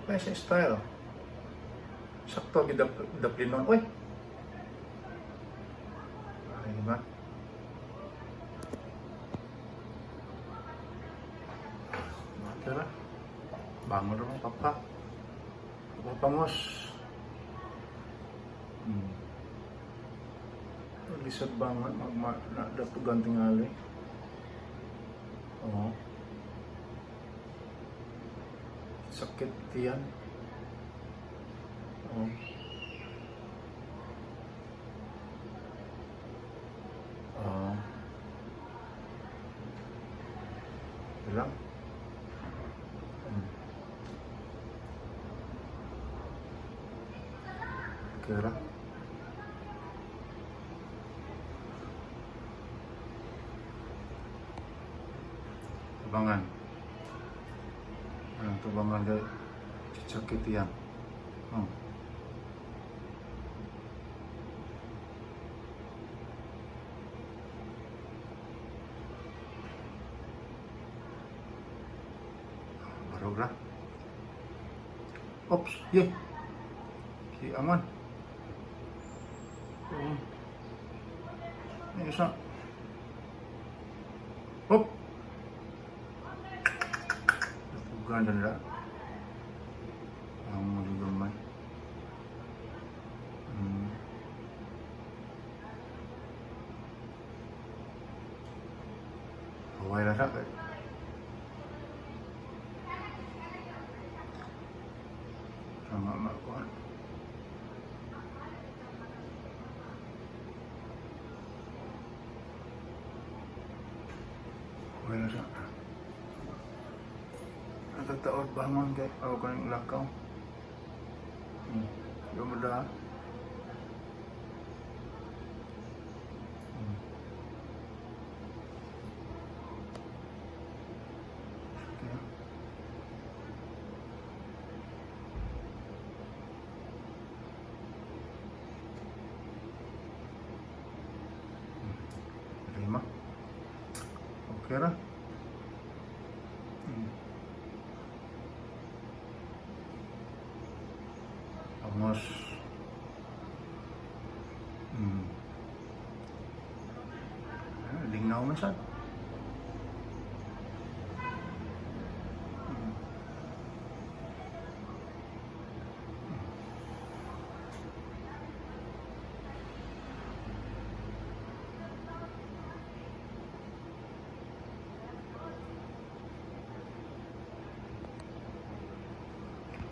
May sa style. Sakto gidaplinon. Uy! Ay, diba? Tara. Bangon naman, papa. Papangos. Lisod banget, datugan tingali. Oo. Sakit tiyan. Oo. Oo. Bilang. Kira. Tubangan. Tubangan guys. Sakit yan. Baru lah. Ops, ye. Si aman. Ini isa. Hop. Bukan denda. Ang maligamay. Huwag na sakit. Sama makuhan. Huwag na sakit. Natataot bangon kay ako kaning lakaw. Yung mula. Lima. Okay ra. Vamos. Lingnaw man siya.